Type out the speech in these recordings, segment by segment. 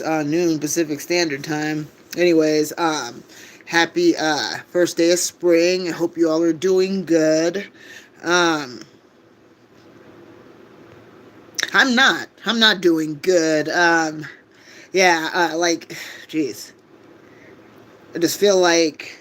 noon Pacific Standard Time. Anyways, happy first day of spring. I hope you all are doing good. Um, I'm not doing good. Yeah, jeez. I just feel like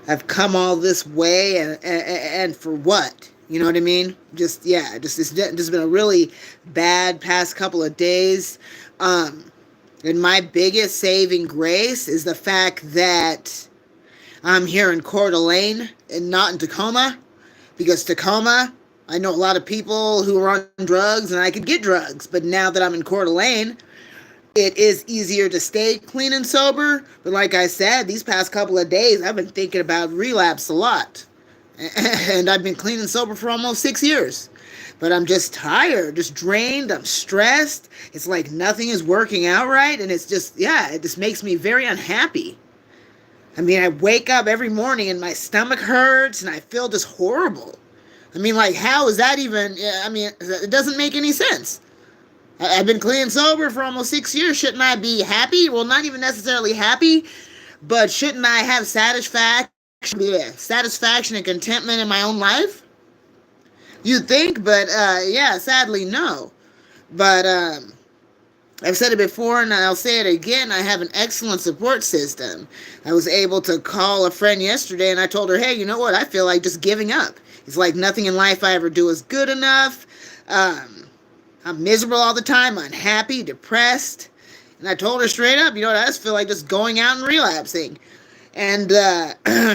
I've come all this way, and for what? You know what I mean? Just yeah, just it's just been a really bad past couple of days. Um, and my biggest saving grace is the fact that I'm here in Coeur d'Alene and not in Tacoma, because Tacoma, I know a lot of people who are on drugs and I could get drugs, but now that I'm in Coeur d'Alene, it is easier to stay clean and sober. But like I said, these past couple of days, I've been thinking about relapse a lot. And I've been clean and sober for almost 6 years. But I'm just tired, just drained, I'm stressed. It's like nothing is working out right. And it's just, yeah, it just makes me very unhappy. I mean, I wake up every morning and my stomach hurts and I feel just horrible. I mean, like, how is that even? I mean, it doesn't make any sense. I've been clean and sober for almost 6 years. Shouldn't I be happy? Well, not even necessarily happy, but shouldn't I have satisfaction and contentment in my own life? You'd think, but yeah, sadly, no. But I've said it before and I'll say it again. I have an excellent support system. I was able to call a friend yesterday and I told her, hey, you know what? I feel like just giving up. It's like nothing in life I ever do is good enough. I'm miserable all the time, unhappy, depressed. And I told her straight up, you know what? I just feel like just going out and relapsing. And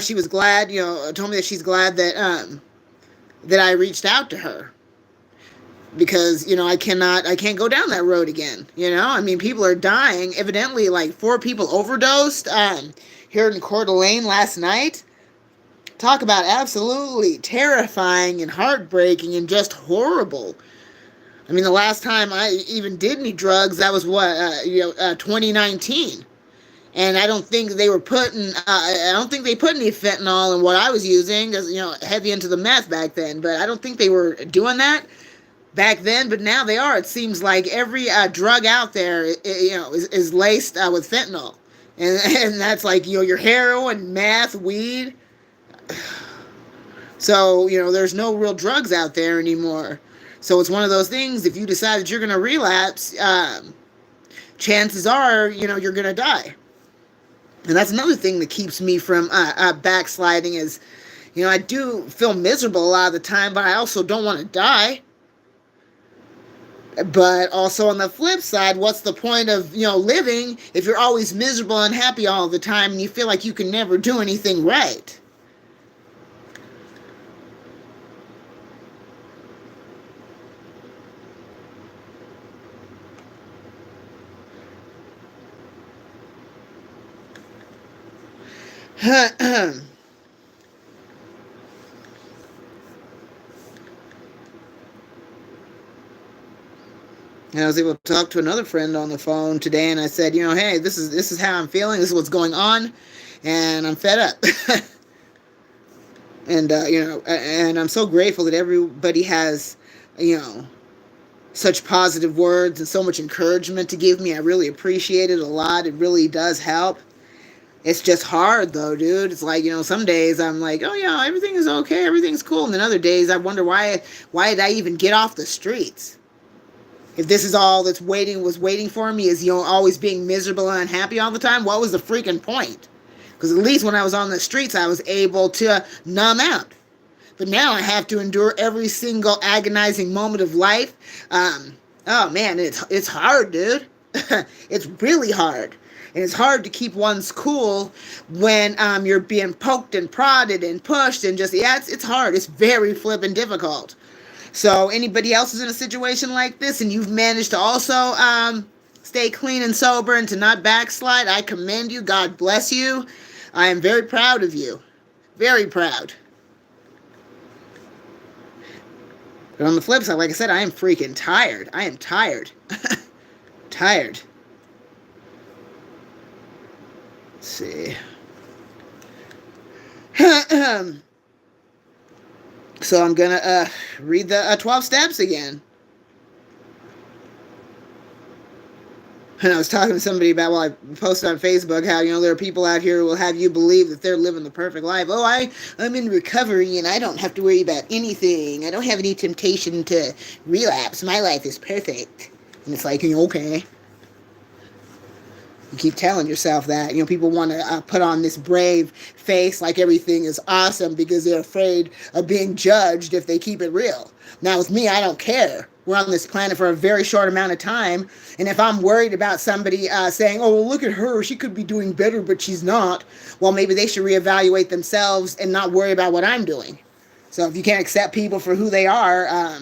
she was glad, told me that she's glad that I reached out to her, because I can't go down that road again. I mean, people are dying. Evidently, like 4 people overdosed here in Coeur d'Alene last night. Talk about absolutely terrifying and heartbreaking and just horrible. I mean, the last time I even did any drugs, that was 2019. And I don't think they were putting, I don't think they put any fentanyl in what I was using, because, heavy into the meth back then. But I don't think they were doing that back then, but now they are. It seems like every drug out there, is laced with fentanyl, and that's like your heroin, meth, weed. So there's no real drugs out there anymore. So it's one of those things. If you decide that you're gonna relapse, chances are you're gonna die. And that's another thing that keeps me from backsliding. Is I do feel miserable a lot of the time, but I also don't want to die. But also on the flip side, what's the point of living if you're always miserable and unhappy all the time and you feel like you can never do anything right? And I was able to talk to another friend on the phone today, and I said, hey, this is how I'm feeling. This is what's going on, and I'm fed up. And and I'm so grateful that everybody has, you know, such positive words and so much encouragement to give me. I really appreciate it a lot. It really does help. It's just hard though, dude. It's like, some days I'm like, oh yeah, everything is okay, everything's cool, and then other days I wonder why did I even get off the streets? If this is all that's waiting for me is always being miserable and unhappy all the time, what was the freaking point? Because at least when I was on the streets, I was able to numb out. But now I have to endure every single agonizing moment of life. Oh man, it's hard, dude. It's really hard. And it's hard to keep one's cool when you're being poked and prodded and pushed and just, yeah, it's hard. It's very flippin' difficult. So anybody else is in a situation like this and you've managed to also stay clean and sober and to not backslide, I commend you. God bless you. I am very proud of you. Very proud. But on the flip side, like I said, I am freaking tired. I am tired. Tired. Let's see. So I'm gonna read the 12 steps again. And I was talking to somebody about, well, I posted on Facebook how, there are people out here who will have you believe that they're living the perfect life. Oh, I'm in recovery and I don't have to worry about anything. I don't have any temptation to relapse. My life is perfect. And it's like, okay. You keep telling yourself that. People want to put on this brave face like everything is awesome because they're afraid of being judged if they keep it real. Now, with me, I don't care. We're on this planet for a very short amount of time. And if I'm worried about somebody saying, oh, well, look at her, she could be doing better, but she's not, well, maybe they should reevaluate themselves and not worry about what I'm doing. So if you can't accept people for who they are,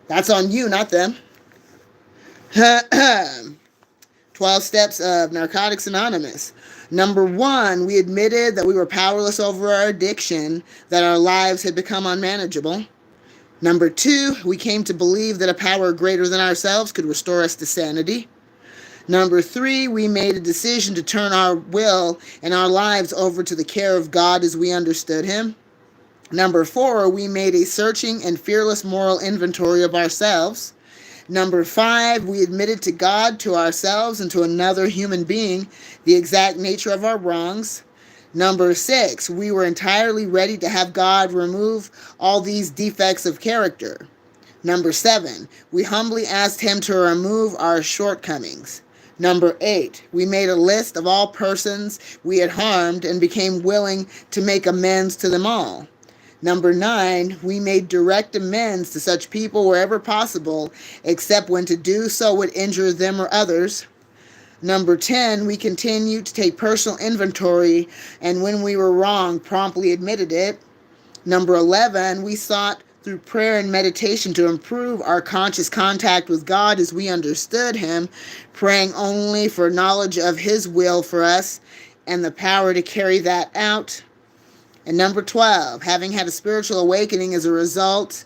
that's on you, not them. 12 steps of Narcotics Anonymous. Number 1, we admitted that we were powerless over our addiction, that our lives had become unmanageable. Number 2, we came to believe that a power greater than ourselves could restore us to sanity. Number 3, we made a decision to turn our will and our lives over to the care of God as we understood Him. Number 4, we made a searching and fearless moral inventory of ourselves. Number 5, we admitted to God, to ourselves, and to another human being the exact nature of our wrongs. Number 6, we were entirely ready to have God remove all these defects of character. Number 7, we humbly asked Him to remove our shortcomings. Number 8, we made a list of all persons we had harmed and became willing to make amends to them all. Number 9, we made direct amends to such people wherever possible, except when to do so would injure them or others. Number 10, we continued to take personal inventory, and when we were wrong, promptly admitted it. Number 11, we sought through prayer and meditation to improve our conscious contact with God as we understood Him, praying only for knowledge of His will for us and the power to carry that out. And number 12, having had a spiritual awakening as a result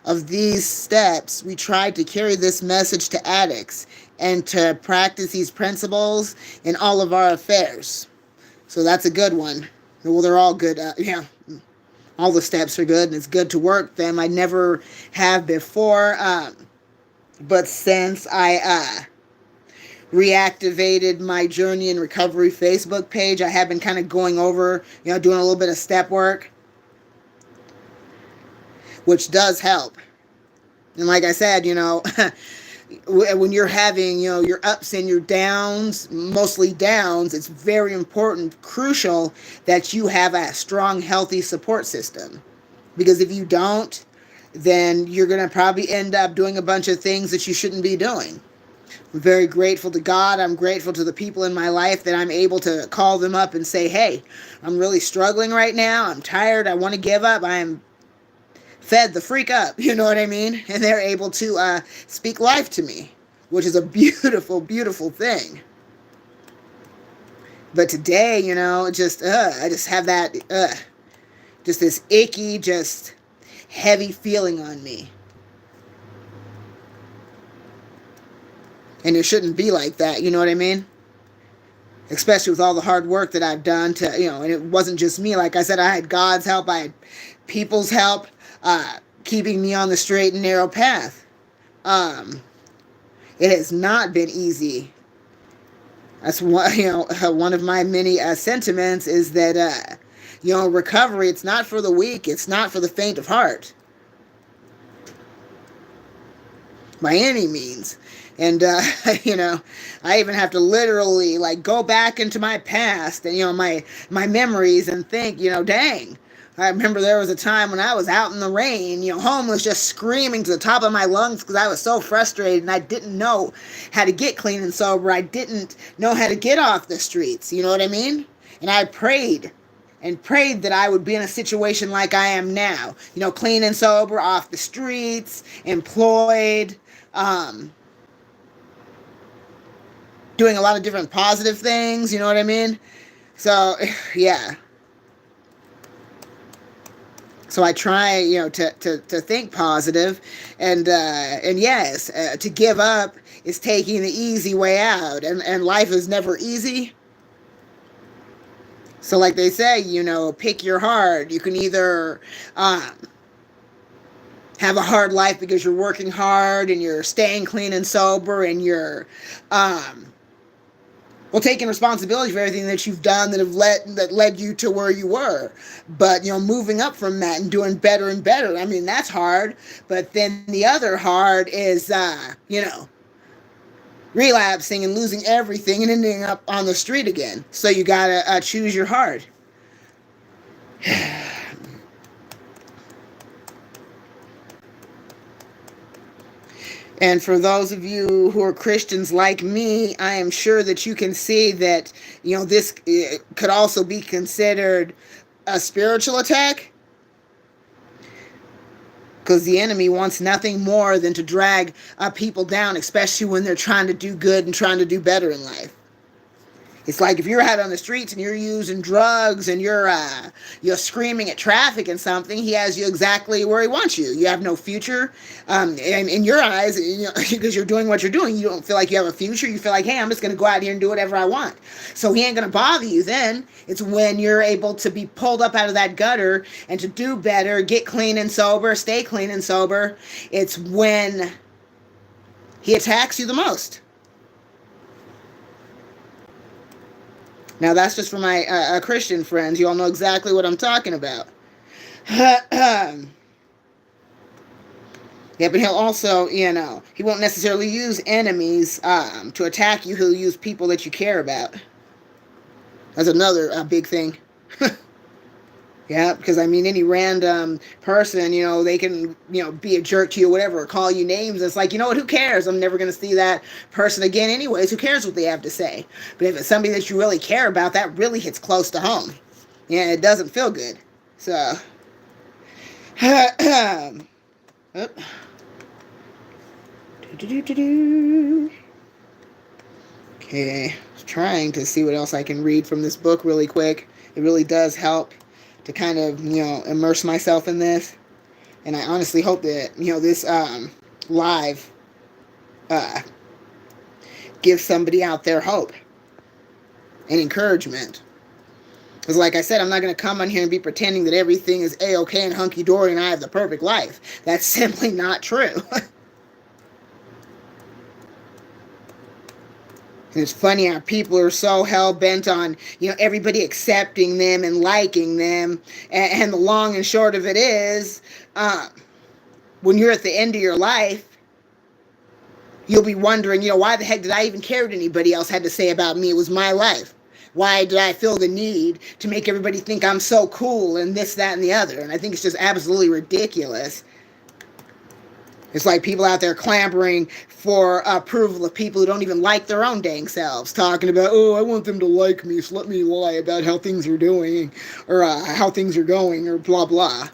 of these steps, we tried to carry this message to addicts and to practice these principles in all of our affairs. So that's a good one. Well, they're all good. All the steps are good, and it's good to work them. I never have before, but since I reactivated my Journey in Recovery Facebook page, I have been kind of going over, doing a little bit of step work, which does help. And like I said, when you're having, your ups and your downs, mostly downs, it's very important, crucial that you have a strong, healthy support system. Because if you don't, then you're going to probably end up doing a bunch of things that you shouldn't be doing. I'm very grateful to God. I'm grateful to the people in my life that I'm able to call them up and say, hey, I'm really struggling right now. I'm tired. I want to give up. I am fed the freak up. You know what I mean? And they're able to speak life to me, which is a beautiful, beautiful thing. But today, I just have that, just this icky, just heavy feeling on me. And it shouldn't be like that, you know what I mean? Especially with all the hard work that I've done to, and it wasn't just me. Like I said, I had God's help, I had people's help, keeping me on the straight and narrow path. It has not been easy. That's one, one of my many sentiments is that, recovery, it's not for the weak, it's not for the faint of heart. By any means. And, I even have to literally, go back into my past and, my memories and think, dang. I remember there was a time when I was out in the rain, homeless, just screaming to the top of my lungs because I was so frustrated and I didn't know how to get clean and sober. I didn't know how to get off the streets, you know what I mean? And I prayed that I would be in a situation like I am now, clean and sober, off the streets, employed, doing a lot of different positive things, you know what I mean? So, yeah. So I try, to think positive, and yes, to give up is taking the easy way out, and life is never easy. So like they say, pick your heart. You can either have a hard life because you're working hard and you're staying clean and sober and you're taking responsibility for everything that you've done that led you to where you were. But moving up from that and doing better and better. I mean, that's hard. But then the other hard is relapsing and losing everything and ending up on the street again. So you gotta choose your hard. And for those of you who are Christians like me, I am sure that you can see that, this could also be considered a spiritual attack. Because the enemy wants nothing more than to drag people down, especially when they're trying to do good and trying to do better in life. It's like if you're out on the streets and you're using drugs and you're screaming at traffic and something, he has you exactly where he wants you. You have no future, and in your eyes, because you're doing what you're doing, you don't feel like you have a future. You feel like, hey, I'm just going to go out here and do whatever I want. So he ain't going to bother you then. It's when you're able to be pulled up out of that gutter and to do better, get clean and sober, stay clean and sober. It's when he attacks you the most. Now, that's just for my Christian friends. You all know exactly what I'm talking about. Yeah, but he'll also, he won't necessarily use enemies to attack you. He'll use people that you care about. That's another big thing. Yeah, because any random person, they can, be a jerk to you or whatever, or call you names. It's like, who cares? I'm never going to see that person again anyways. Who cares what they have to say? But if it's somebody that you really care about, that really hits close to home. Yeah, it doesn't feel good. So, okay, trying to see what else I can read from this book really quick. It really does help to kind of, immerse myself in this. And I honestly hope that, this live gives somebody out there hope and encouragement. Because like I said, I'm not going to come on here and be pretending that everything is A-okay and hunky-dory and I have the perfect life. That's simply not true. And it's funny how people are so hell-bent on, everybody accepting them and liking them. And the long and short of it is, when you're at the end of your life, you'll be wondering, why the heck did I even care what anybody else had to say about me? It was my life. Why did I feel the need to make everybody think I'm so cool and this, that, and the other? And I think it's just absolutely ridiculous. It's like people out there clamoring for approval of people who don't even like their own dang selves, talking about, oh, I want them to like me, so let me lie about how things are doing, or how things are going, or blah, blah.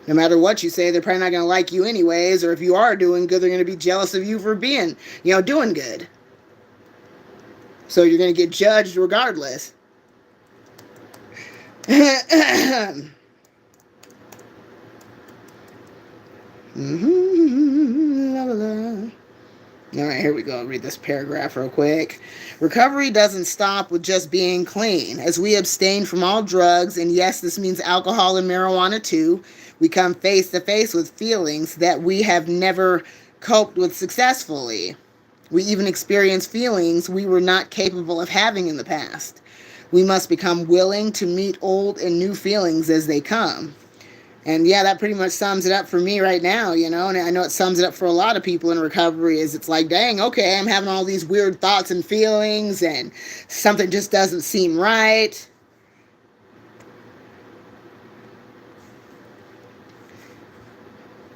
No matter what you say, they're probably not going to like you anyways, or if you are doing good, they're going to be jealous of you for being, doing good. So you're going to get judged regardless. All right, here we go. I'll read this paragraph real quick. Recovery doesn't stop with just being clean. As we abstain from all drugs, and yes, this means alcohol and marijuana too, we come face to face with feelings that we have never coped with successfully. We even experience feelings we were not capable of having in the past. We must become willing to meet old and new feelings as they come. And yeah, that pretty much sums it up for me right now, and I know it sums it up for a lot of people in recovery. Is it's like, dang, okay, I'm having all these weird thoughts and feelings and something just doesn't seem right.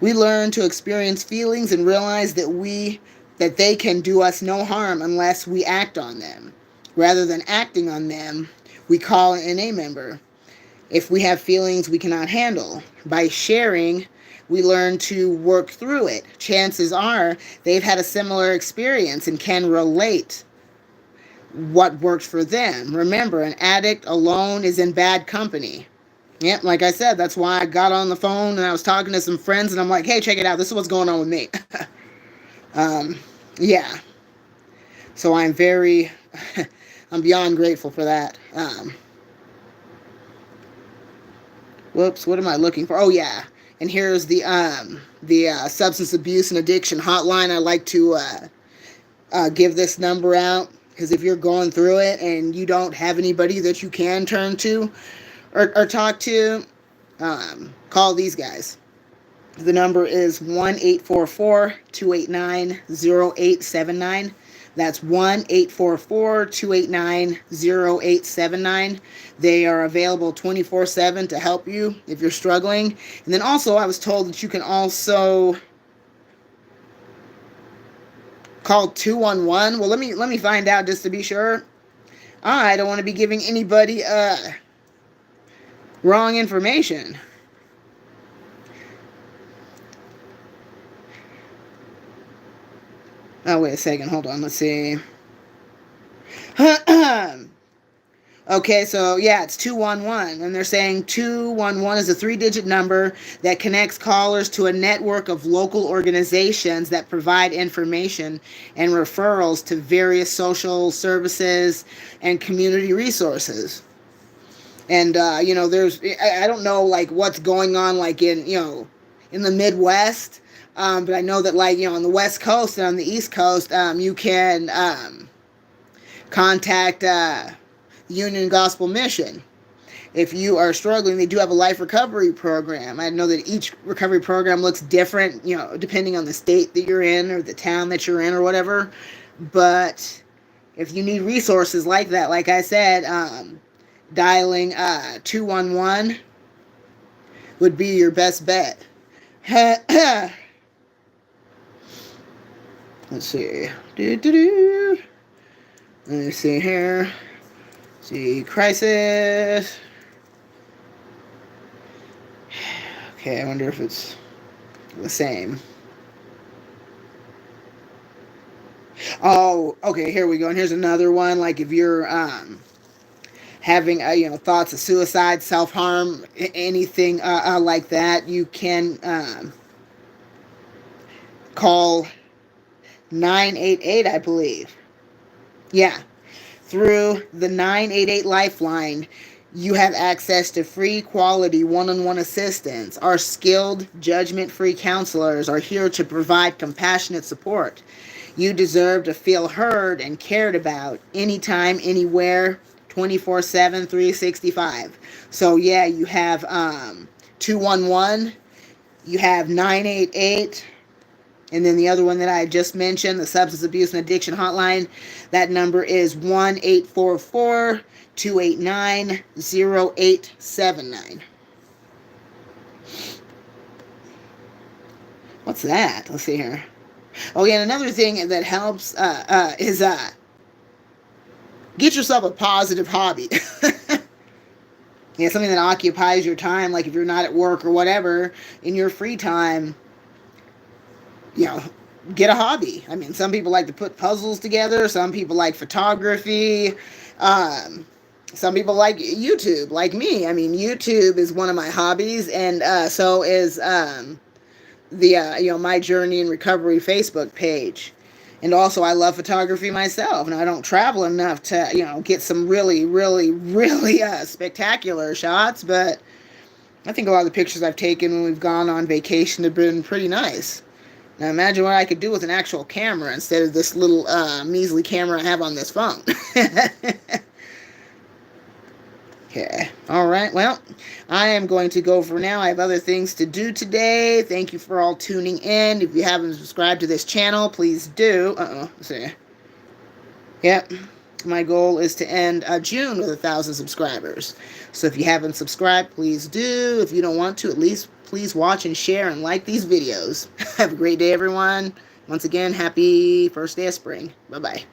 We learn to experience feelings and realize that they can do us no harm unless we act on them. Rather than acting on them, we call an A member. If we have feelings we cannot handle, by sharing, we learn to work through it. Chances are they've had a similar experience and can relate what worked for them. Remember, an addict alone is in bad company. Yep, like I said, that's why I got on the phone and I was talking to some friends and I'm like, hey, check it out. This is what's going on with me. Yeah. So I'm beyond grateful for that. Whoops, what am I looking for? Oh yeah, and here's the substance abuse and addiction hotline. I like to give this number out because if you're going through it and you don't have anybody that you can turn to or talk to, call these guys. The number is 1-844-289-0879. That's 1-844-289-0879. They are available 24/7 to help you if you're struggling. And then also I was told that you can also call 211. Well, let me find out just to be sure. I don't want to be giving anybody wrong information. Oh, wait a second. Hold on. Let's see. Okay, so yeah, it's 211. And they're saying 211 is a 3-digit number that connects callers to a network of local organizations that provide information and referrals to various social services and community resources. And, there's, I don't know, like, what's going on, like, in the Midwest. But I know that, like, on the West Coast and on the East Coast, you can contact Union Gospel Mission. If you are struggling, they do have a life recovery program. I know that each recovery program looks different, depending on the state that you're in or the town that you're in or whatever. But if you need resources like that, like I said, dialing 211 would be your best bet. Let's see. Let me see here. See, crisis. Okay, I wonder if it's the same. Oh, okay, here we go. And here's another one. Like if you're having thoughts of suicide, self-harm, anything like that, you can call 988, I believe. Yeah. Through the 988 Lifeline, you have access to free quality one-on-one assistance. Our skilled, judgment-free counselors are here to provide compassionate support. You deserve to feel heard and cared about anytime, anywhere, 24/7, 365. So yeah, you have 211, you have 988, and then the other one that I just mentioned, the substance abuse and addiction hotline, that number is 1-844-289-0879. What's that? Let's see here. Oh yeah, and another thing that helps is get yourself a positive hobby. Yeah, something that occupies your time, like if you're not at work or whatever, in your free time, get a hobby. I mean, some people like to put puzzles together. Some people like photography. Some people like YouTube, like me. I mean, YouTube is one of my hobbies, and so is the My Journey in Recovery Facebook page. And also, I love photography myself, and I don't travel enough to get some really, really, really spectacular shots. But I think a lot of the pictures I've taken when we've gone on vacation have been pretty nice. Now imagine what I could do with an actual camera instead of this little measly camera I have on this phone. Okay. All right. Well, I am going to go for now. I have other things to do today. Thank you for all tuning in. If you haven't subscribed to this channel, please do. Let's see. Yep. My goal is to end June with 1,000 subscribers. So if you haven't subscribed, please do. If you don't want to, at least please watch and share and like these videos. Have a great day, everyone. Once again, happy first day of spring. Bye-bye.